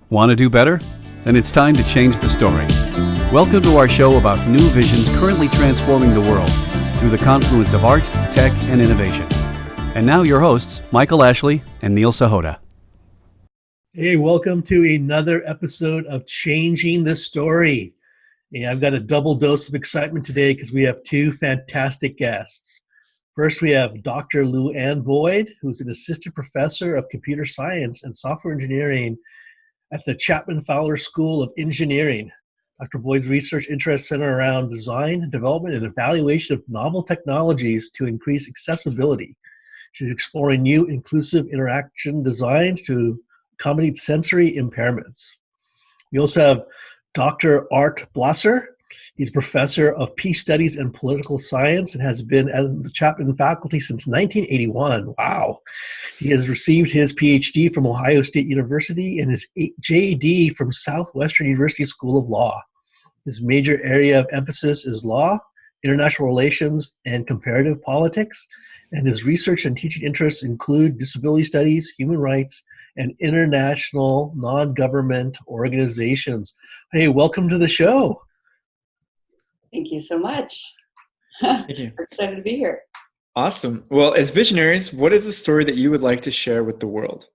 Want to do better? Then it's time to change the story. Welcome to our show about new visions currently transforming the world through the confluence of art, tech, and innovation. And now your hosts, Michael Ashley and Neil Sahota. Hey, welcome to another episode of Changing the Story. Yeah, I've got a double dose of excitement today because we have two fantastic guests. First, we have Dr. LouAnne Boyd, who's an assistant professor of computer science and software engineering at the Chapman Fowler School of Engineering. Dr. Boyd's research interests center around design, development, and evaluation of novel technologies to increase accessibility. She's exploring new inclusive interaction designs to accommodate sensory impairments. We also have Dr. Art Blaser. He's professor of peace studies and political science and has been at the Chapman faculty since 1981. Wow. He has received his Ph.D. from Ohio State University and his J.D. from Southwestern University School of Law. His major area of emphasis is law, international relations, and comparative politics, and his research and teaching interests include disability studies, human rights, and international non-government organizations. Hey, welcome to the show. Thank you so much. Thank you. We're excited to be here. Awesome. Well, as visionaries, what is the story that you would like to share with the world?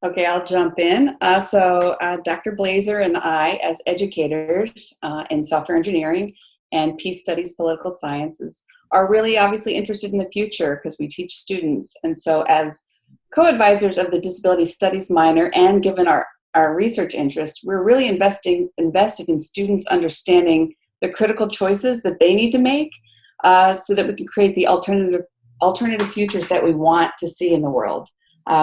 Okay, I'll jump in. Dr. Blaser and I, as educators in software engineering and peace studies, political sciences, are really obviously interested in the future because we teach students. And so as co-advisors of the disability studies minor and given our research interest, we're really invested in students understanding the critical choices that they need to make so that we can create the alternative futures that we want to see in the world.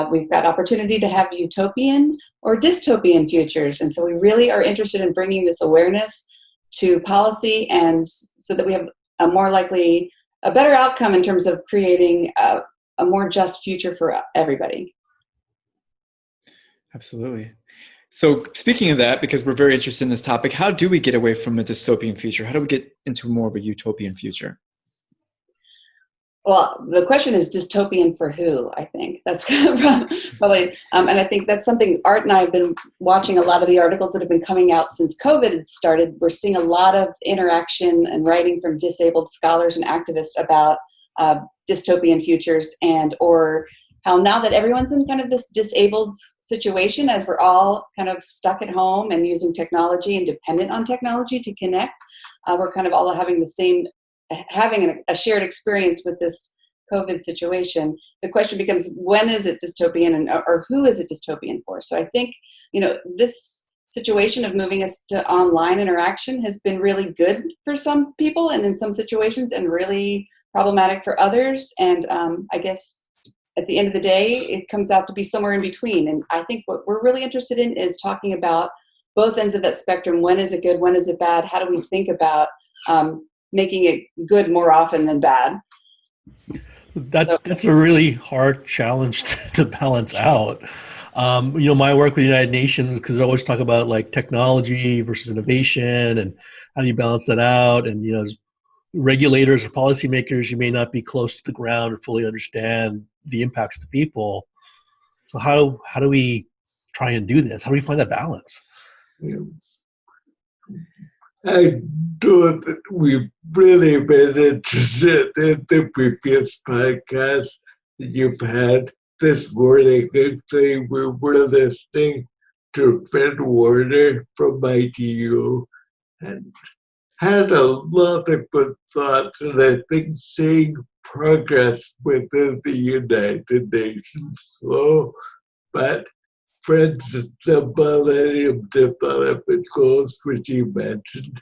We've got opportunity to have utopian or dystopian futures, and so we really are interested in bringing this awareness to policy, and so that we have a better outcome in terms of creating a more just future for everybody. Absolutely. So speaking of that, because we're very interested in this topic, how do we get away from a dystopian future? How do we get into more of a utopian future? Well, the question is dystopian for who, I think. That's probably, and I think that's something Art and I have been watching a lot of the articles that have been coming out since COVID had started. We're seeing a lot of interaction and writing from disabled scholars and activists about dystopian futures or how now that everyone's in kind of this disabled situation, as we're all kind of stuck at home and using technology and dependent on technology to connect, we're kind of all having a shared experience with this COVID situation. The question becomes, when is it dystopian or who is it dystopian for? So I think, this situation of moving us to online interaction has been really good for some people and in some situations and really problematic for others. And I guess at the end of the day, it comes out to be somewhere in between. And I think what we're really interested in is talking about both ends of that spectrum. When is it good? When is it bad? How do we think about making it good more often than bad? That's a really hard challenge to balance out. My work with the United Nations, because I always talk about like technology versus innovation and how do you balance that out? And, as regulators or policymakers, you may not be close to the ground or fully understand the impacts to people. So how do we try and do this? How do we find that balance? I know that we've really been interested in the previous podcast that you've had this morning. Actually, we were listening to Fred Warner from ITU and had a lot of good thoughts, and I think seeing progress within the United Nations slow, but Fred's Millennium Development Goals, which you mentioned,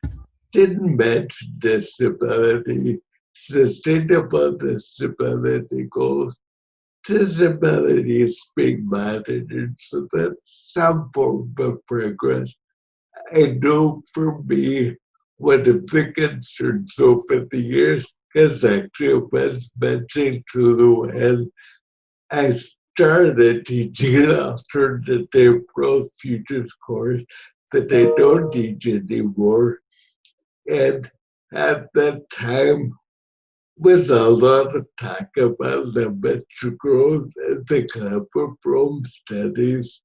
didn't mention disability, sustainable disability goals. Disability is being monitored, so that's some form of progress. I know for me, one of the concerns over the years, as actually was mentioned to LouAnne, I started teaching an alternative growth futures course that I don't teach anymore. And at that time, with a lot of talk about limits to growth and the Club of Rome studies,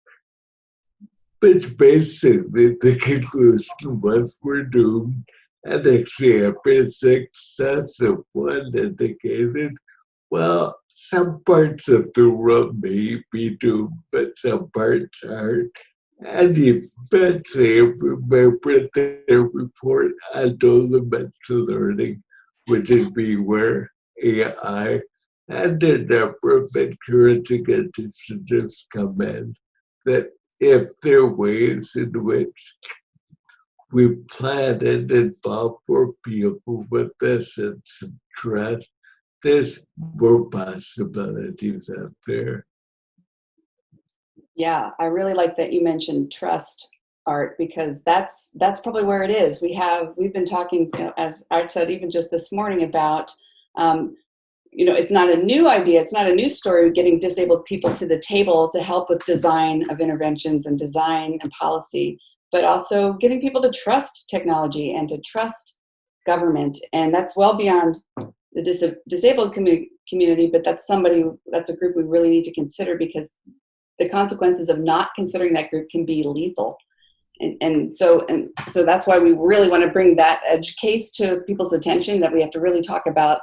But basically, the conclusion was we're doomed. And actually, after success of one indicated, well, some parts of the world may be doomed, but some parts aren't. And eventually, I remember their report on no limits to learning, which is beware AI, and a number of encouraging initiatives come in that if there are ways in which we plan and involve more people with this and some trust, there's more possibilities out there. Yeah, I really like that you mentioned trust, Art, because that's probably where it is. We've been talking, as Art said, even just this morning about, it's not a new idea, it's not a new story, getting disabled people to the table to help with design of interventions and design and policy, but also getting people to trust technology and to trust government. And that's well beyond the disabled community, but that's a group we really need to consider, because the consequences of not considering that group can be lethal. And so that's why we really want to bring that edge case to people's attention, that we have to really talk about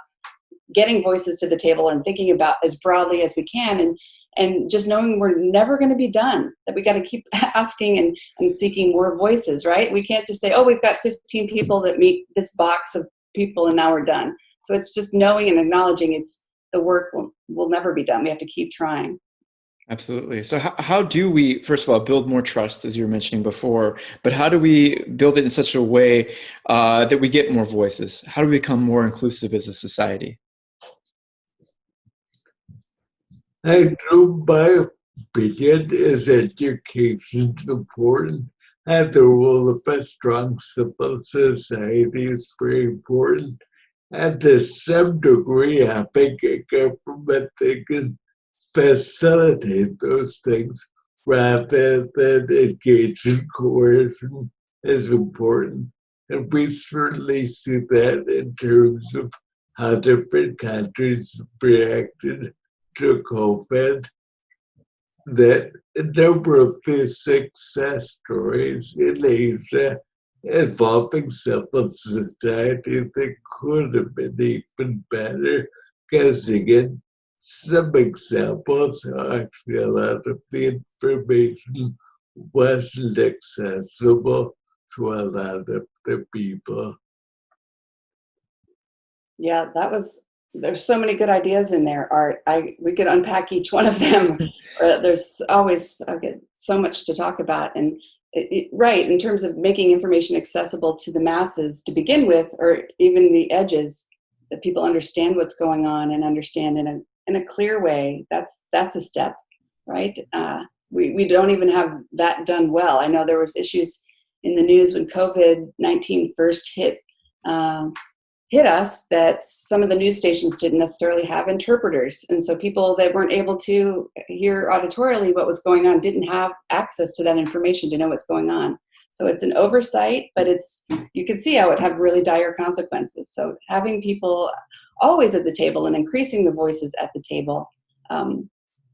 getting voices to the table and thinking about as broadly as we can, and just knowing we're never going to be done, that we got to keep asking and seeking more voices, right? We can't just say, oh, we've got 15 people that meet this box of people and now we're done. So it's just knowing and acknowledging the work will never be done. We have to keep trying. Absolutely. So how do we, first of all, build more trust, as you were mentioning before, but how do we build it in such a way that we get more voices? How do we become more inclusive as a society? I know my opinion is education is important, and the role of a strong civil society is very important. And to some degree, having a government that can facilitate those things rather than engage in coercion is important. And we certainly see that in terms of how different countries reacted to COVID, that a number of these success stories in Asia involving civil society that could have been even better, because again, some examples are actually a lot of the information wasn't accessible to a lot of the people. Yeah, there's so many good ideas in there, Art. We could unpack each one of them. There's always so much to talk about. And right, in terms of making information accessible to the masses to begin with, or even the edges, that people understand what's going on and understand in a clear way, that's a step, right? We don't even have that done well. I know there was issues in the news when COVID-19 first hit us, that some of the news stations didn't necessarily have interpreters. And so people that weren't able to hear auditorily what was going on didn't have access to that information to know what's going on. So it's an oversight, but you can see how it have really dire consequences. So having people always at the table and increasing the voices at the table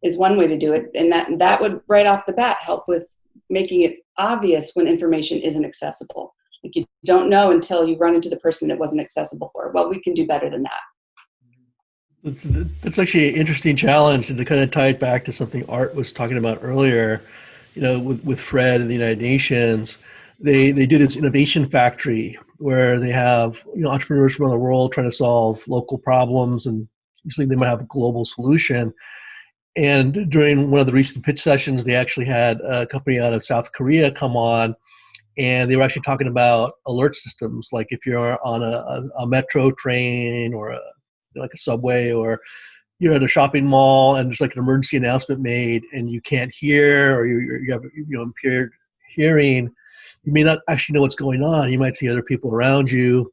is one way to do it. And that would right off the bat help with making it obvious when information isn't accessible. Like, you don't know until you run into the person it wasn't accessible for. Well, we can do better than that. That's actually an interesting challenge, and to kind of tie it back to something Art was talking about earlier. With Fred and the United Nations, they do this innovation factory where they have entrepreneurs from around the world trying to solve local problems, and usually they might have a global solution. And during one of the recent pitch sessions, they actually had a company out of South Korea come on, and they were actually talking about alert systems, like if you're on a metro train or like a subway, or you're at a shopping mall and there's like an emergency announcement made and you can't hear, or you have impaired hearing, you may not actually know what's going on. You might see other people around you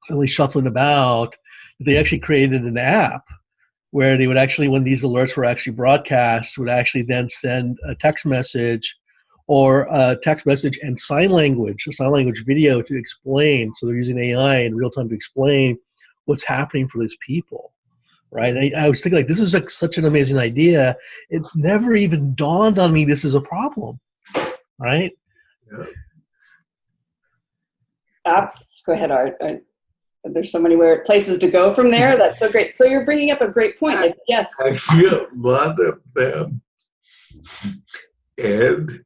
suddenly shuffling about. They actually created an app where they would actually, when these alerts were actually broadcast, would actually then send a text message, or a text message and a sign language video to explain. So they're using AI in real time to explain what's happening for these people, right? And I was thinking, like, this is such an amazing idea. It never even dawned on me this is a problem. right? Yeah. Go ahead, Art. There's so many places to go from there. That's so great. So you're bringing up a great point. Like, yes. I see a lot of them, and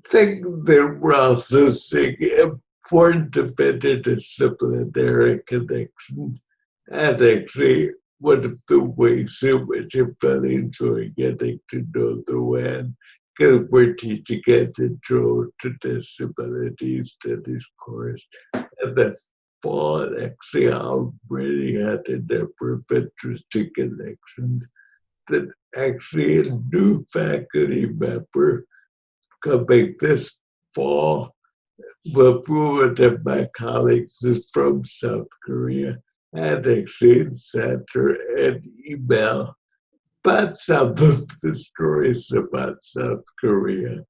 think they're processing important interdisciplinary connections, and actually one of the ways in which I really enjoy getting to know LouAnne, because we're teaching an intro to disability studies course, and that's fall actually already had a number of interesting connections that actually a new faculty member coming this fall. Well, one of my colleagues is from South Korea and actually sent her an email about some of the stories about South Korea.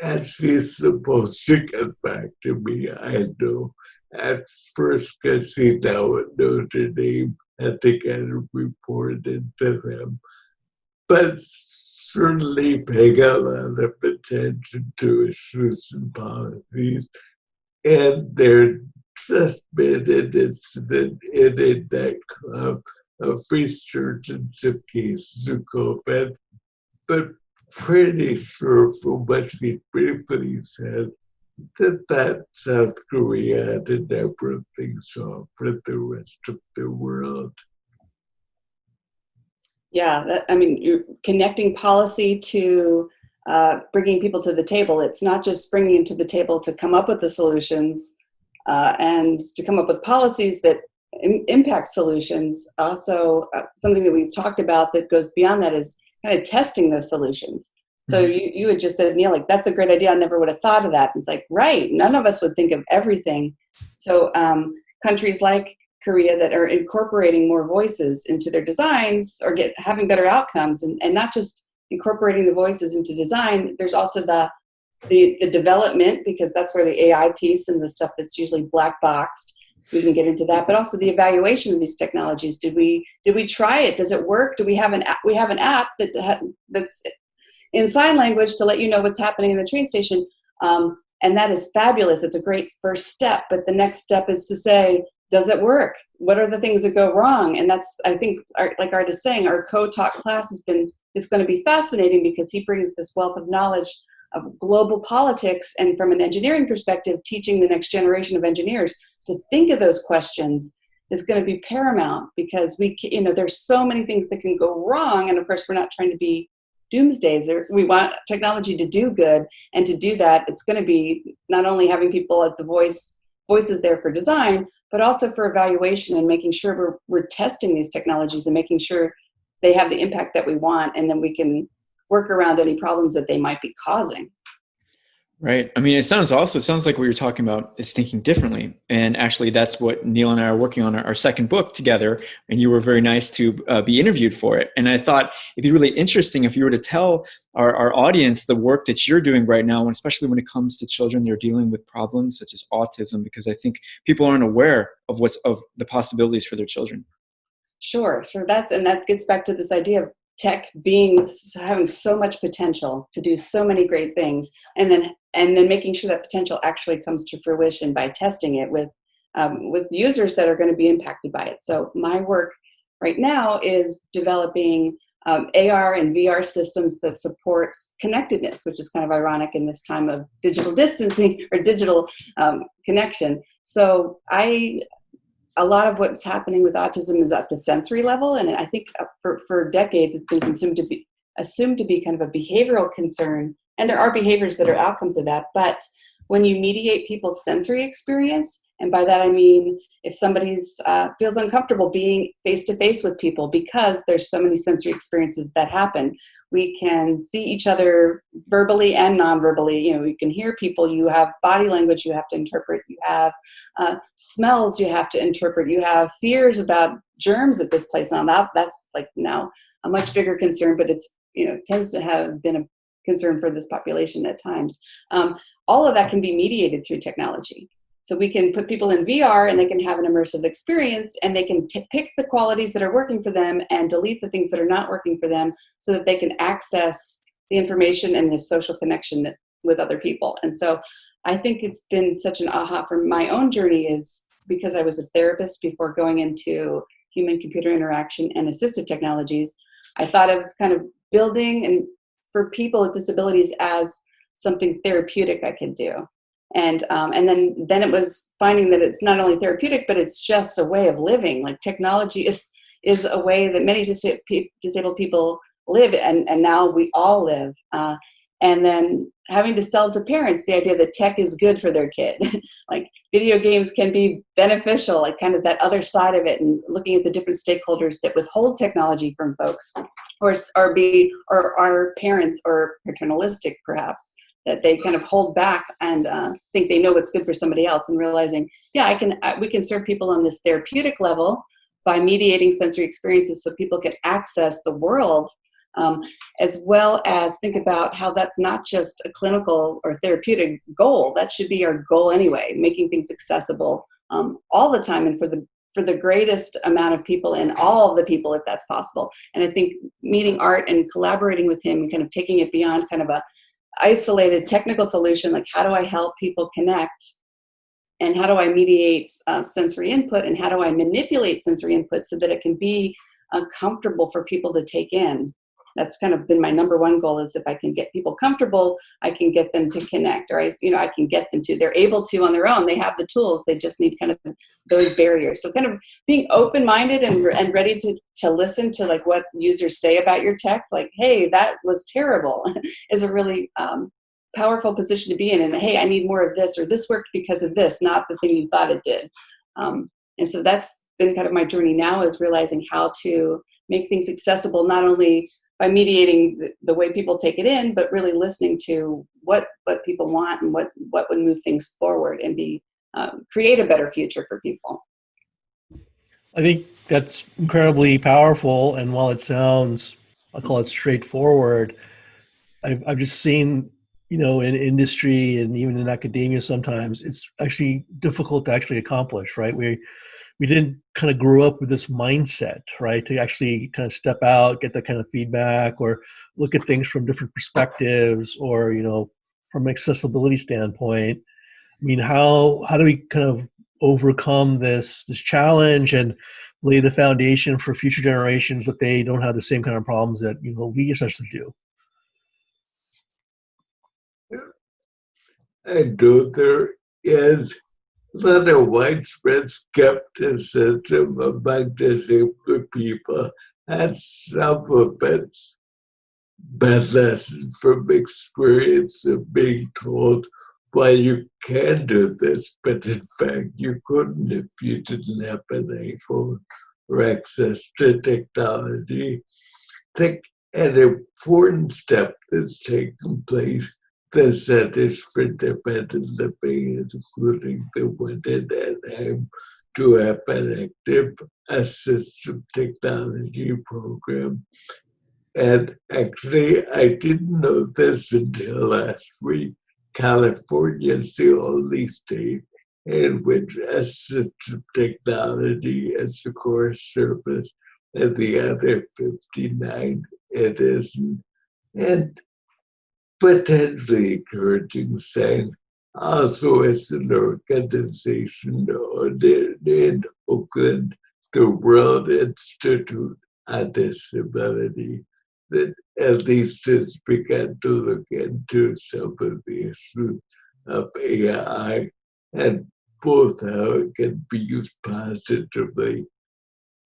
And she's supposed to get back to me, I know. At first, because she now knows her name, I think I reported to them. But certainly paying a lot of attention to issues and policies. And there just been an incident in a nightclub of resurgence of cases of COVID, but pretty sure from what she briefly said that South Korea had a number of things off for the rest of the world. Yeah, you're connecting policy to bringing people to the table. It's not just bringing them to the table to come up with the solutions and to come up with policies that impact solutions. Also, something that we've talked about that goes beyond that is kind of testing those solutions. So you had just said, Neil, like, that's a great idea. I never would have thought of that. And it's like, right, none of us would think of everything. So countries like Korea that are incorporating more voices into their designs or having better outcomes, and not just incorporating the voices into design. There's also the development, because that's where the AI piece and the stuff that's usually black boxed. We can get into that, but also the evaluation of these technologies. Did we try it? Does it work? Do we have an app? We have an app that's in sign language to let you know what's happening in the train station, and that is fabulous. It's a great first step, but the next step is to say, does it work? What are the things that go wrong? And that's, I think, like Art is saying, our co-taught class is going to be fascinating, because he brings this wealth of knowledge of global politics, and from an engineering perspective, teaching the next generation of engineers to think of those questions is going to be paramount, because there's so many things that can go wrong. And of course, we're not trying to be doomsdays. We want technology to do good, and to do that, it's going to be not only having people at the voices there for design, but also for evaluation and making sure we're testing these technologies and making sure they have the impact that we want, and then we can work around any problems that they might be causing. Right. I mean, it sounds like what you're talking about is thinking differently. And actually, that's what Neil and I are working on our second book together. And you were very nice to be interviewed for it. And I thought it'd be really interesting if you were to tell our audience the work that you're doing right now, and especially when it comes to children that are dealing with problems such as autism, because I think people aren't aware of the possibilities for their children. Sure. That gets back to this idea of tech having so much potential to do so many great things, and then making sure that potential actually comes to fruition by testing it with users that are going to be impacted by it. So my work right now is developing AR and VR systems that supports connectedness, which is kind of ironic in this time of digital distancing or digital connection. So a lot of what's happening with autism is at the sensory level, and I think for decades it's been assumed to be kind of a behavioral concern, and there are behaviors that are outcomes of that. But when you mediate people's sensory experience, and by that I mean if somebody feels uncomfortable being face-to-face with people because there's so many sensory experiences that happen, we can see each other verbally and non-verbally. You can hear people, you have body language you have to interpret, you have smells you have to interpret, you have fears about germs at this place. Now that's like now a much bigger concern, but it's tends to have been a concern for this population at times. All of that can be mediated through technology. So we can put people in VR and they can have an immersive experience, and they can pick the qualities that are working for them and delete the things that are not working for them, so that they can access the information and the social connection with other people. And so I think it's been such an aha for my own journey, is because I was a therapist before going into human computer interaction and assistive technologies. I thought of kind of building and for people with disabilities as something therapeutic I could do. And then it was finding that it's not only therapeutic, but it's just a way of living. Like technology is a way that many disabled people live, and now we all live. And then having to sell to parents the idea that tech is good for their kid. Like video games can be beneficial, like kind of that other side of it, and looking at the different stakeholders that withhold technology from folks, or are parents or paternalistic perhaps, that they kind of hold back and think they know what's good for somebody else, and realizing, yeah, we can serve people on this therapeutic level by mediating sensory experiences so people can access the world, as well as think about how that's not just a clinical or therapeutic goal. That should be our goal anyway, making things accessible all the time and for the greatest amount of people and all of the people, if that's possible. And I think meeting Art and collaborating with him and kind of taking it beyond kind of a isolated technical solution, like how do I help people connect, and how do I mediate sensory input, and how do I manipulate sensory input so that it can be comfortable for people to take in. That's kind of been my number one goal, is if I can get people comfortable, I can get them to connect, or I can get them to, they're able to on their own, they have the tools, they just need kind of those barriers. So kind of being open-minded and ready to listen to like what users say about your tech, like, hey, that was terrible, is a really powerful position to be in. And hey, I need more of this, or this worked because of this, not the thing you thought it did. And so that's been kind of my journey now, is realizing how to make things accessible, not only by mediating the way people take it in, but really listening to what people want and what would move things forward and create a better future for people. I think that's incredibly powerful. And while it sounds, I'll call it straightforward, I've just seen, in industry and even in academia, sometimes it's actually difficult to actually accomplish, right? We didn't kind of grow up with this mindset, right? To actually kind of step out, get that kind of feedback, or look at things from different perspectives, or, from an accessibility standpoint. I mean, how do we kind of overcome this challenge and lay the foundation for future generations that they don't have the same kind of problems that, we essentially do? I know there is a lot of widespread skepticism among disabled people, and some of it's bad lessons from experience of being told, well, you can do this, but in fact you couldn't if you didn't have an iPhone or access to technology. I think an important step that's taken place, the Centers for Independent Living, including the one in Anaheim, to have an active assistive technology program. And actually, I didn't know this until last week. California is the only state in which assistive technology is the core service, and the other 59, it isn't. And potentially encouraging saying, also as an organization in Oakland, the World Institute on Disability, that at least has begun to look into some of the issues of AI, and both how it can be used positively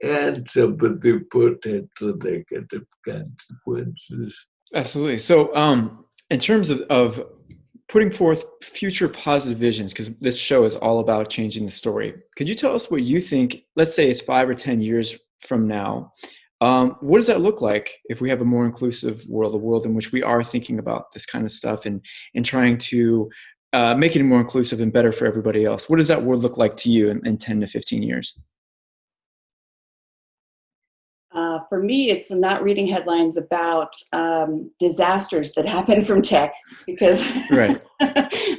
and some of the potential negative consequences. Absolutely. So in terms of putting forth future positive visions, because this show is all about changing the story, could you tell us what you think, let's say it's 5 or 10 years from now, what does that look like if we have a more inclusive world, a world in which we are thinking about this kind of stuff and trying to make it more inclusive and better for everybody else? What does that world look like to you in 10 to 15 years? For me, it's not reading headlines about disasters that happen from tech, because right.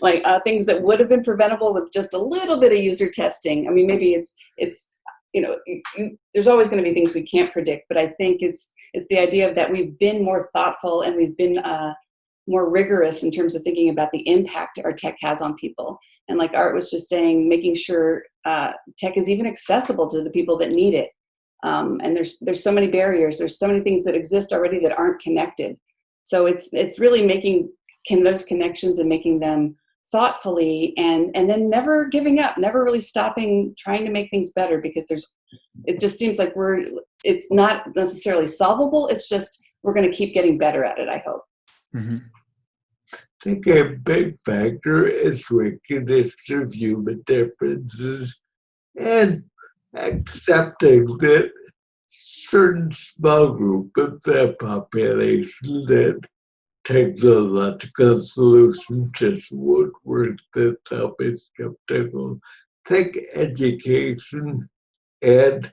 like things that would have been preventable with just a little bit of user testing. I mean, maybe it's there's always going to be things we can't predict, but I think it's the idea of that we've been more thoughtful, and we've been more rigorous in terms of thinking about the impact our tech has on people. And like Art was just saying, making sure tech is even accessible to the people that need it. And there's so many barriers. There's so many things that exist already that aren't connected. So it's really making those connections and making them thoughtfully, and then never giving up, never really stopping trying to make things better, because it just seems like it's not necessarily solvable. It's just we're going to keep getting better at it, I hope. Mm-hmm. I think a big factor is recognition of human differences and accepting that certain small group of the population that technological solutions just won't work, that they'll be skeptical. Take education and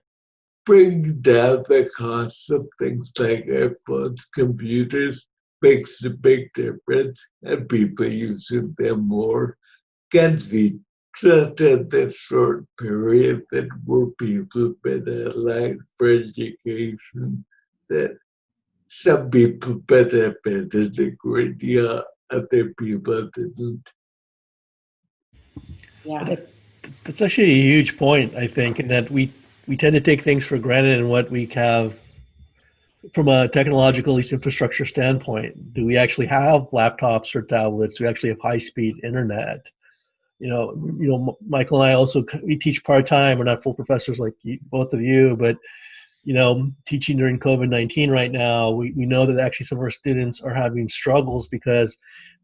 bring down the cost of things like iPhones, computers, makes a big difference, and people using them more can be just in this short period that more people been aligned for education, that some people benefited a great deal, other people didn't. Yeah. That's actually a huge point, I think, in that we tend to take things for granted in what we have from a technological, at least infrastructure standpoint. Do we actually have laptops or tablets? Do we actually have high-speed internet? Michael and I also, we teach part-time. We're not full professors like both of you, but teaching during COVID-19 right now, we know that actually some of our students are having struggles because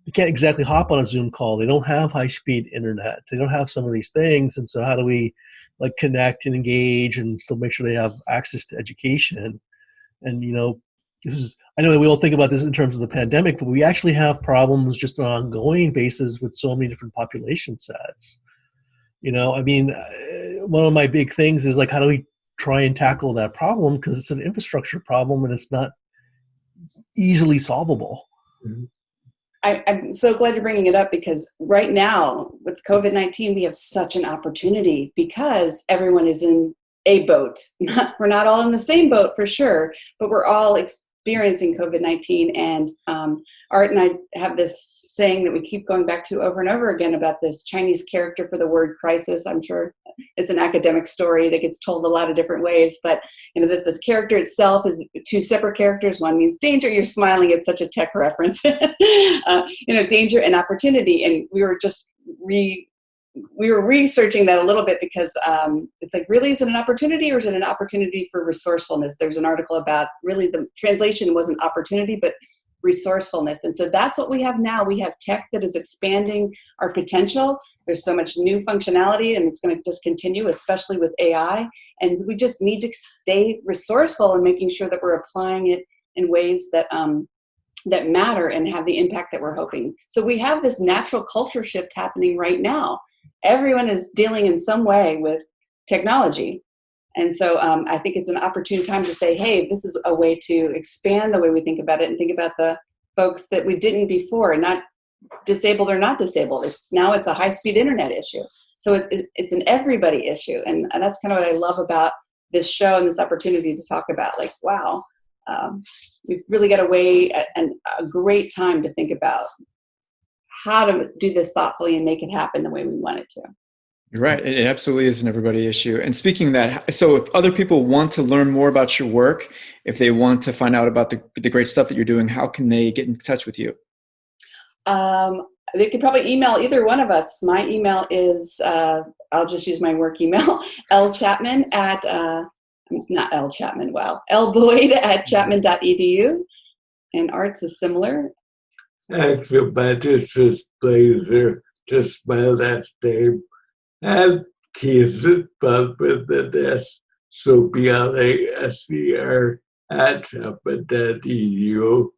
they can't exactly hop on a Zoom call. They don't have high-speed internet. They don't have some of these things. And so how do we connect and engage and still make sure they have access to education? And, I know that we all think about this in terms of the pandemic, but we actually have problems just on an ongoing basis with so many different population sets. One of my big things is how do we try and tackle that problem, because it's an infrastructure problem and it's not easily solvable. Mm-hmm. I'm so glad you're bringing it up, because right now with COVID-19, we have such an opportunity because everyone is in a boat. We're not all in the same boat for sure, but we're all experiencing COVID-19. And Art and I have this saying that we keep going back to over and over again about this Chinese character for the word crisis. I'm sure it's an academic story that gets told a lot of different ways, but that this character itself is two separate characters. One means danger. You're smiling. It's such a tech reference. Danger and opportunity. And we were just researching that a little bit, because it's really, is it an opportunity or is it an opportunity for resourcefulness? There's an article about, really the translation wasn't opportunity, but resourcefulness. And so that's what we have now. We have tech that is expanding our potential. There's so much new functionality, and it's going to just continue, especially with AI. And we just need to stay resourceful and making sure that we're applying it in ways that that matter and have the impact that we're hoping. So we have this natural culture shift happening right now. Everyone is dealing in some way with technology. And so I think it's an opportune time to say, hey, this is a way to expand the way we think about it and think about the folks that we didn't before, not disabled or not disabled. Now it's a high-speed internet issue. So it's an everybody issue. And that's kind of what I love about this show and this opportunity to talk about, wow, we've really got a great time to think about how to do this thoughtfully and make it happen the way we want it to. You're right. It absolutely is an everybody issue. And speaking of that, so if other people want to learn more about your work, if they want to find out about the great stuff that you're doing, how can they get in touch with you? They could probably email either one of us. My email is, I'll just use my work email, lchapman at, it's not L Chapman, wow, lboyd at chapman.edu. And Art's is similar. Actually, my is Blaser, just my last name. And keeps it spelled with an S, so BLASER at chapman.edu.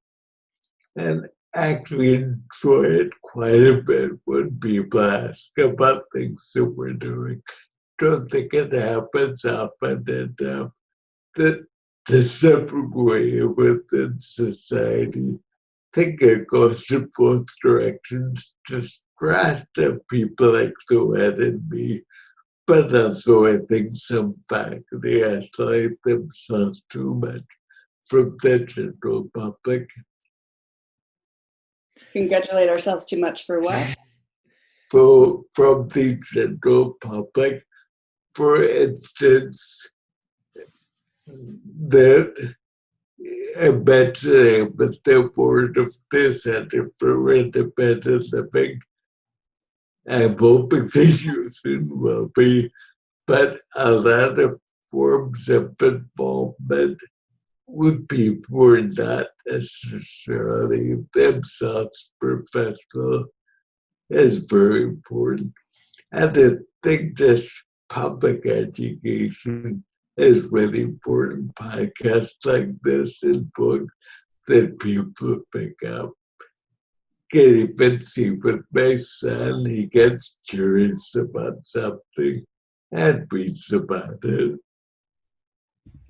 And actually enjoy it quite a bit when people ask about things that we're doing. Don't think it happens often enough that the separate way within society. I think it goes in both directions, just to people like LouAnne and me, but also I think some faculty isolate themselves too much from the general public. Congratulate ourselves too much for what? So from the general public, for instance, that I mentioned with the word of this Center for Independent Living. I'm hoping the using will be, but a lot of forms of involvement with people who are not necessarily themselves professional is very important. And I think this public education is really important. Podcasts like this and books that people pick up. Can even see with my son, he gets curious about something and reads about it.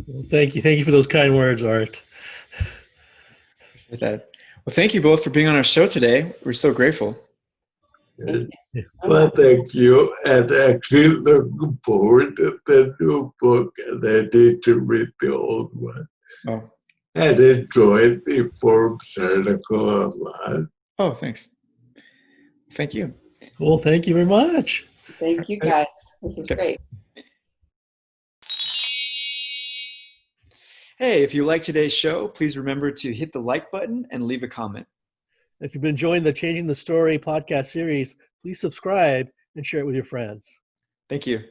Well, thank you. Thank you for those kind words, Art. Appreciate that. Well, thank you both for being on our show today. We're so grateful. Thank you so Well, much. thank you. And actually looking forward to the new book, and I need to read the old one. Oh, And enjoyed the Forbes article a lot. oh, thanks. Thank you. Cool. Thank you very much. Thank you, guys. This is great. Hey, if you like today's show, please remember to hit the like button and leave a comment. If you've been enjoying the Changing the Story podcast series, please subscribe and share it with your friends. Thank you.